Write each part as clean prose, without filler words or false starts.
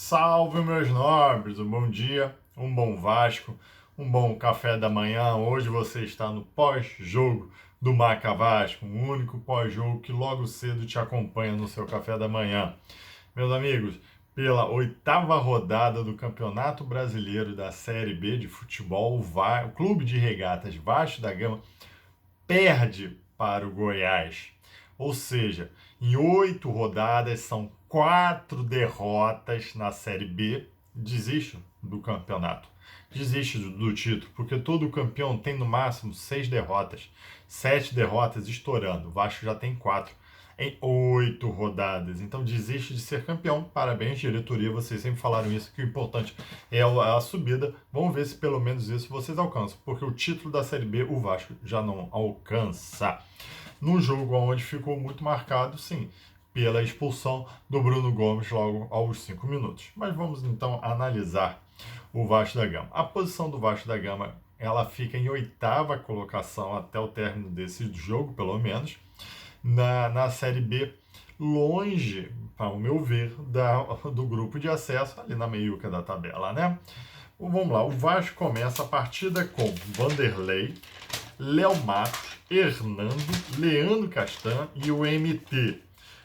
salve, meus nobres! Um bom dia, um bom Vasco, um bom café da manhã. Hoje você está no pós-jogo do Maca Vasco, um único pós-jogo que logo cedo te acompanha no seu café da manhã. Meus amigos, pela oitava rodada do Campeonato Brasileiro da Série B de futebol, o Clube de Regatas Vasco da Gama perde para o Goiás. Ou seja, em 8 rodadas são 4 derrotas na Série B. Desiste do campeonato. Desiste do título, porque todo campeão tem no máximo 6 derrotas. 7 derrotas estourando. O Vasco já tem 4 em 8 rodadas. Então desiste de ser campeão. Parabéns, diretoria. Vocês sempre falaram isso, que o importante é a subida. Vamos ver se pelo menos isso vocês alcançam. Porque o título da Série B o Vasco já não alcança. Num jogo onde ficou muito marcado, sim, pela expulsão do Bruno Gomes logo aos 5 minutos. Mas vamos então analisar o Vasco da Gama. A posição do Vasco da Gama, ela fica em 8ª colocação até o término desse jogo, pelo menos, na Série B, longe, ao meu ver, do grupo de acesso, ali na meiuca da tabela, né? Vamos lá, o Vasco começa a partida com Vanderlei, Léo Matos, Hernando, Leandro Castan e o MT.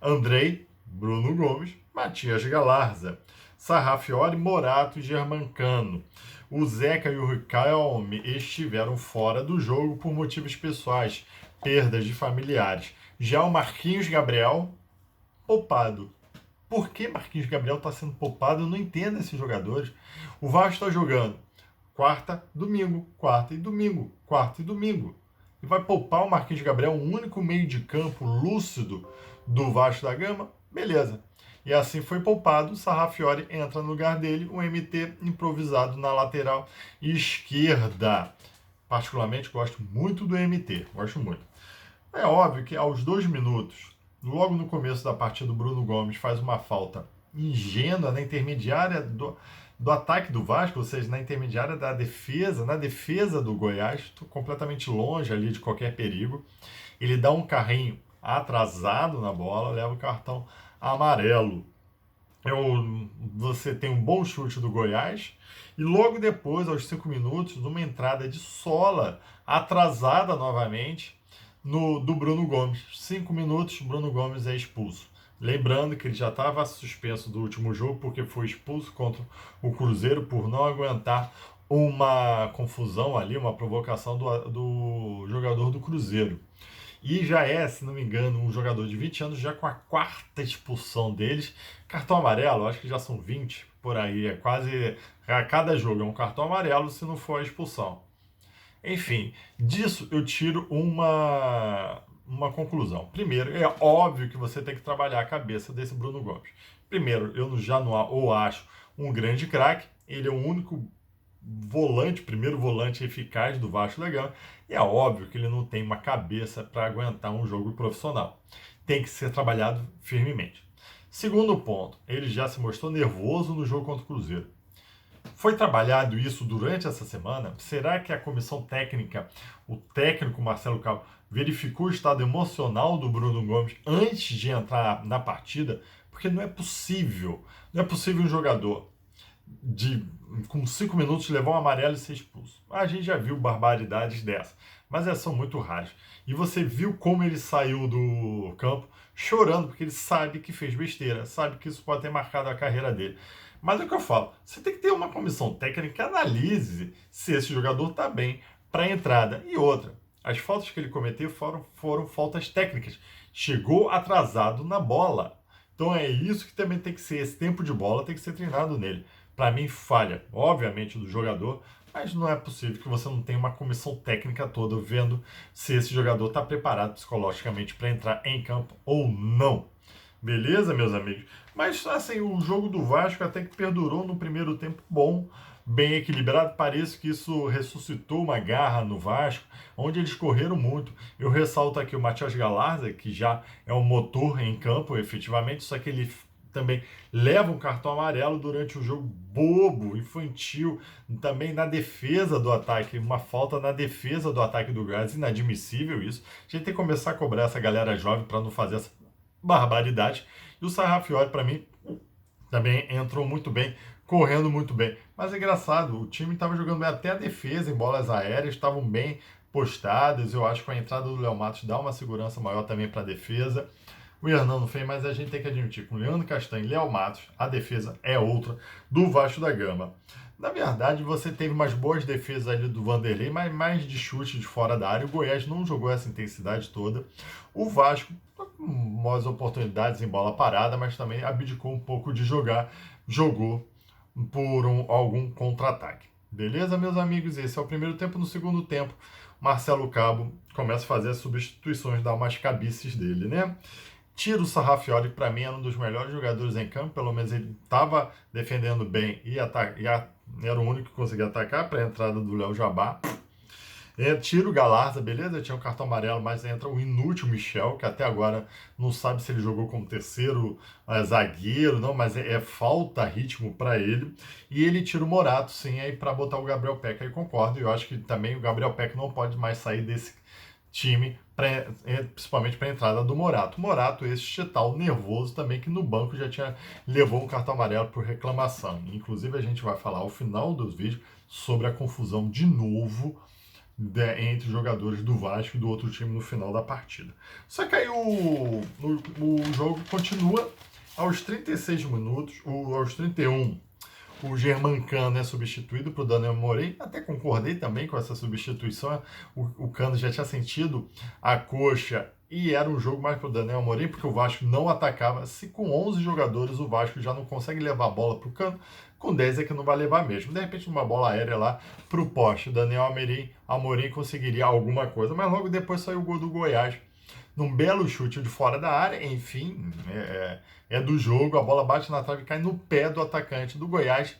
Andrei, Bruno Gomes, Matias Galarza, Sarrafiori, Morato e Germancano. O Zeca e o Riquelme estiveram fora do jogo por motivos pessoais, perdas de familiares. Já o Marquinhos Gabriel, poupado. Por que Marquinhos Gabriel está sendo poupado? Eu não entendo esses jogadores. O Vasco está jogando quarta, domingo, quarta e domingo, quarta e domingo. E vai poupar o Marquinhos Gabriel, o único meio de campo lúcido do Vasco da Gama? Beleza. E assim foi poupado, o Sarrafiori entra no lugar dele, o MT improvisado na lateral esquerda. Particularmente gosto muito do MT, gosto muito. É óbvio que aos 2 minutos, logo no começo da partida, o Bruno Gomes faz uma falta ingênua na intermediária do ataque do Vasco, ou seja, na intermediária da defesa, na defesa do Goiás, completamente longe ali de qualquer perigo. Ele dá um carrinho atrasado na bola, leva o cartão amarelo. Você tem um bom chute do Goiás e logo depois, aos 5 minutos, numa entrada de sola atrasada novamente do Bruno Gomes. 5 minutos, Bruno Gomes é expulso. Lembrando que ele já estava suspenso do último jogo porque foi expulso contra o Cruzeiro por não aguentar uma confusão ali, uma provocação do jogador do Cruzeiro. E já é, se não me engano, um jogador de 20 anos já com a 4ª expulsão deles. Cartão amarelo, acho que já são 20 por aí. É quase a cada jogo é um cartão amarelo se não for a expulsão. Enfim, disso eu tiro uma conclusão. Primeiro, é óbvio que você tem que trabalhar a cabeça desse Bruno Gomes. Primeiro, eu já não o acho um grande craque. Ele é o único primeiro volante eficaz do Vasco da Gama. E é óbvio que ele não tem uma cabeça para aguentar um jogo profissional. Tem que ser trabalhado firmemente. Segundo ponto, ele já se mostrou nervoso no jogo contra o Cruzeiro. Foi trabalhado isso durante essa semana? Será que a comissão técnica, o técnico Marcelo Cabo, verificou o estado emocional do Bruno Gomes antes de entrar na partida? Porque não é possível um jogador com 5 minutos levar um amarelo e ser expulso. A gente já viu barbaridades dessa, mas essas são muito raras. E você viu como ele saiu do campo chorando, porque ele sabe que fez besteira, sabe que isso pode ter marcado a carreira dele. Mas é o que eu falo, você tem que ter uma comissão técnica que analise se esse jogador está bem para a entrada. E outra, as faltas que ele cometeu foram faltas técnicas. Chegou atrasado na bola. Então é isso que também tem que ser, esse tempo de bola tem que ser treinado nele. Para mim, falha, obviamente, do jogador, mas não é possível que você não tenha uma comissão técnica toda vendo se esse jogador está preparado psicologicamente para entrar em campo ou não. Beleza, meus amigos? Mas, assim, o jogo do Vasco até que perdurou no primeiro tempo bom, bem equilibrado. Parece que isso ressuscitou uma garra no Vasco, onde eles correram muito. Eu ressalto aqui o Matias Galarza, que já é um motor em campo, efetivamente, só que ele também leva um cartão amarelo durante o jogo bobo, infantil, também na defesa do ataque, uma falta na defesa do ataque do Goiás, inadmissível isso. A gente tem que começar a cobrar essa galera jovem para não fazer essa barbaridade. E o Sarrafiori, para mim, também entrou muito bem, correndo muito bem. Mas é engraçado, o time estava jogando bem, até a defesa em bolas aéreas estavam bem postadas. Eu acho que a entrada do Léo Matos dá uma segurança maior também para a defesa. O Hernan não fez, mas a gente tem que admitir, com Leandro Castanho e Léo Matos, a defesa é outra do Vasco da Gama. Na verdade, você teve umas boas defesas ali do Vanderlei, mas mais de chute de fora da área. O Goiás não jogou essa intensidade toda. O Vasco, com umas oportunidades em bola parada, mas também abdicou um pouco de jogar. Jogou por algum contra-ataque. Beleza, meus amigos? Esse é o primeiro tempo. No segundo tempo, Marcelo Cabo começa a fazer as substituições, dar umas cabices dele, né? Tira o Sarrafiori, que para mim era um dos melhores jogadores em campo, pelo menos ele estava defendendo bem e era o único que conseguia atacar para a entrada do Léo Jabá. Tira o Galarza, beleza? Tinha um cartão amarelo, mas entra o inútil Michel, que até agora não sabe se ele jogou como terceiro zagueiro, não, mas falta ritmo para ele. E ele tira o Morato, sim, aí para botar o Gabriel Peck, aí concordo. E eu acho que também o Gabriel Peck não pode mais sair desse time, principalmente para a entrada do Morato. Morato, esse tal nervoso também, que no banco já levou um cartão amarelo por reclamação. Inclusive, a gente vai falar ao final dos vídeos sobre a confusão de novo entre os jogadores do Vasco e do outro time no final da partida. Só que aí o jogo continua aos 36 minutos, aos 31. O Germancano é substituído para o Daniel Amorim. Até concordei também com essa substituição. O Cano já tinha sentido a coxa e era um jogo mais para o Daniel Amorim, porque o Vasco não atacava. Se com 11 jogadores o Vasco já não consegue levar a bola para o Cano, com 10 é que não vai levar mesmo. De repente, uma bola aérea lá para o poste, Daniel Amorim conseguiria alguma coisa. Mas logo depois saiu o gol do Goiás, num belo chute de fora da área. Enfim, é do jogo, a bola bate na trave e cai no pé do atacante do Goiás.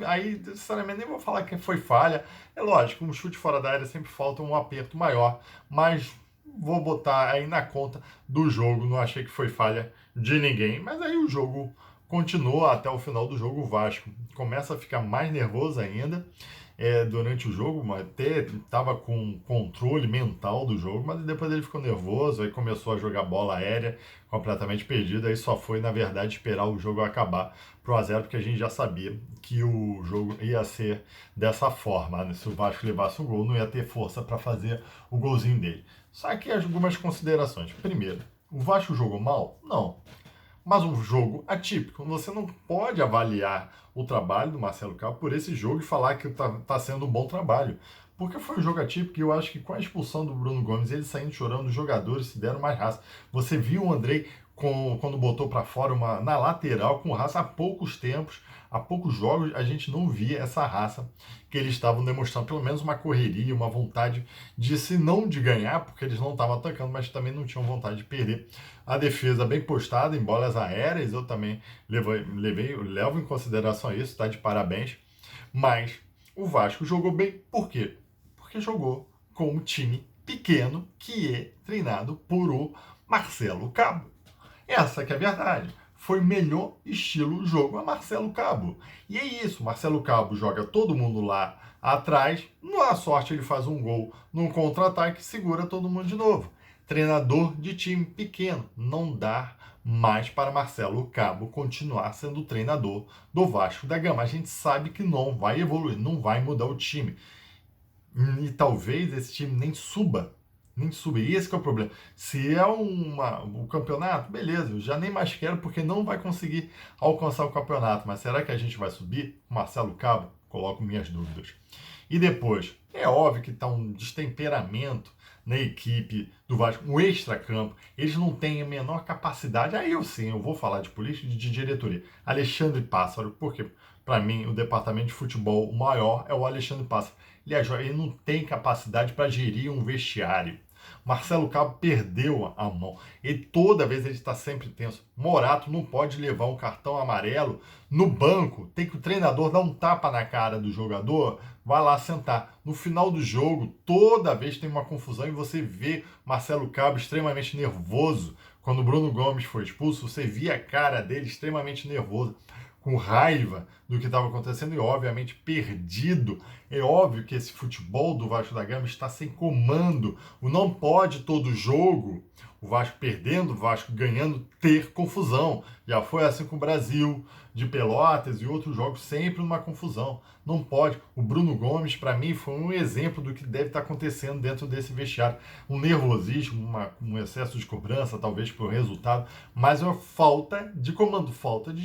Aí, sinceramente, nem vou falar que foi falha. É lógico, um chute fora da área sempre falta um aperto maior, mas vou botar aí na conta do jogo. Não achei que foi falha de ninguém, mas aí o jogo continua até o final do jogo. O Vasco começa a ficar mais nervoso ainda durante o jogo, mas até estava com controle mental do jogo, mas depois ele ficou nervoso, aí começou a jogar bola aérea completamente perdido, aí só foi, na verdade, esperar o jogo acabar pro 1-0, porque a gente já sabia que o jogo ia ser dessa forma, né? Se o Vasco levasse o gol, não ia ter força para fazer o golzinho dele. Só que algumas considerações. Primeiro, o Vasco jogou mal? Não. Mas um jogo atípico. Você não pode avaliar o trabalho do Marcelo Cabo por esse jogo e falar que está sendo um bom trabalho. Porque foi um jogo atípico e eu acho que com a expulsão do Bruno Gomes, ele saindo chorando, os jogadores se deram mais raça. Você viu o Andrei quando botou para fora na lateral com raça há poucos tempos, há poucos jogos, a gente não via essa raça que eles estavam demonstrando, pelo menos uma correria, uma vontade de, se não de ganhar, porque eles não estavam atacando, mas também não tinham vontade de perder. A defesa bem postada em bolas aéreas, eu também levo em consideração isso, está de parabéns. Mas o Vasco jogou bem, por quê? Porque jogou com um time pequeno que é treinado por o Marcelo Cabo. Essa que é a verdade. Foi melhor estilo jogo a Marcelo Cabo. E é isso, Marcelo Cabo joga todo mundo lá atrás, na sorte ele faz um gol num contra-ataque e segura todo mundo de novo. Treinador de time pequeno, não dá mais para Marcelo Cabo continuar sendo treinador do Vasco da Gama. A gente sabe que não vai evoluir, não vai mudar o time. E talvez esse time nem suba. Nem suba. E esse que é o problema. Se é o campeonato, beleza, eu já nem mais quero porque não vai conseguir alcançar o campeonato. Mas será que a gente vai subir? Marcelo Cabo? Coloco minhas dúvidas. E depois, é óbvio que está um destemperamento na equipe do Vasco, um extracampo. Eles não têm a menor capacidade. Aí eu vou falar de política e de diretoria. Alexandre Pássaro, porque para mim o departamento de futebol maior é o Alexandre Pássaro. Ele não tem capacidade para gerir um vestiário. Marcelo Cabo perdeu a mão. E toda vez ele está sempre tenso. Morato não pode levar um cartão amarelo no banco. Tem que o treinador dar um tapa na cara do jogador. Vai lá sentar. No final do jogo, toda vez tem uma confusão e você vê Marcelo Cabo extremamente nervoso. Quando o Bruno Gomes foi expulso, você via a cara dele extremamente nervoso, com raiva do que estava acontecendo e, obviamente, perdido. É óbvio que esse futebol do Vasco da Gama está sem comando. O não pode todo jogo, o Vasco perdendo, o Vasco ganhando, ter confusão. Já foi assim com o Brasil, de Pelotas e outros jogos, sempre numa confusão. Não pode. O Bruno Gomes, para mim, foi um exemplo do que deve estar acontecendo dentro desse vestiário. Um nervosismo, um excesso de cobrança, talvez por resultado, mas uma falta de comando, falta de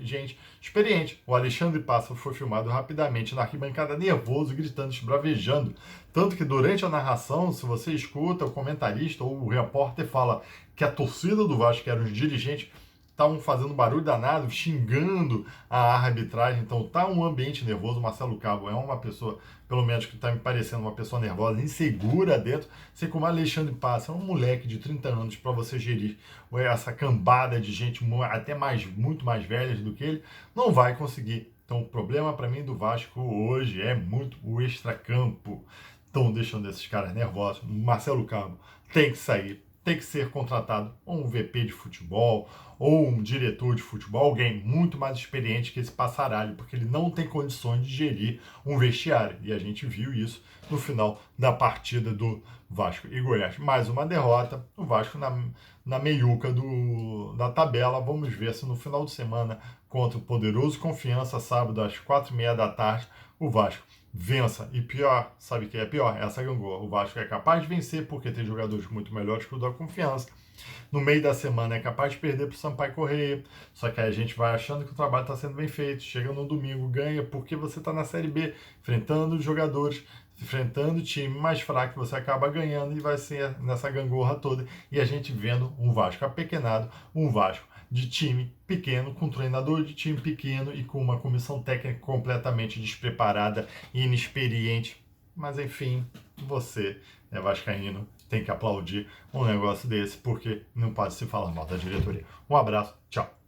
gente experiente. O Alexandre Pássaro foi filmado rapidamente na arquibancada, nervoso, gritando, esbravejando. Tanto que durante a narração, se você escuta o comentarista ou o repórter fala que a torcida do Vasco, que eram os dirigentes, estavam fazendo barulho danado, xingando a arbitragem. Então tá um ambiente nervoso. O Marcelo Cabo é uma pessoa, pelo menos que está me parecendo uma pessoa nervosa, insegura dentro. Sei como Alexandre Passa, é um moleque de 30 anos para você gerir essa cambada de gente até muito mais velhas do que ele, não vai conseguir. Então o problema para mim do Vasco hoje é muito o extracampo. Estão deixando esses caras nervosos. Marcelo Cabo tem que sair. Tem que ser contratado um VP de futebol ou um diretor de futebol, alguém muito mais experiente que esse passaralho, porque ele não tem condições de gerir um vestiário. E a gente viu isso no final da partida do Vasco e Goiás. Mais uma derrota, o Vasco na meiuca da tabela. Vamos ver se no final de semana, contra o poderoso Confiança, sábado às 4h30 da tarde, o Vasco vença. E pior, sabe o que é pior? Essa gangorra. O Vasco é capaz de vencer porque tem jogadores muito melhores que o da Confiança. No meio da semana é capaz de perder para o Sampaio Corrêa. Só que aí a gente vai achando que o trabalho está sendo bem feito. Chega no domingo, ganha porque você está na Série B, enfrentando jogadores, enfrentando o time mais fraco, você acaba ganhando e vai ser nessa gangorra toda. E a gente vendo um Vasco apequenado, um Vasco de time pequeno, com um treinador de time pequeno e com uma comissão técnica completamente despreparada e inexperiente. Mas enfim, você é vascaíno, tem que aplaudir um negócio desse, porque não pode se falar mal da diretoria. Um abraço, tchau.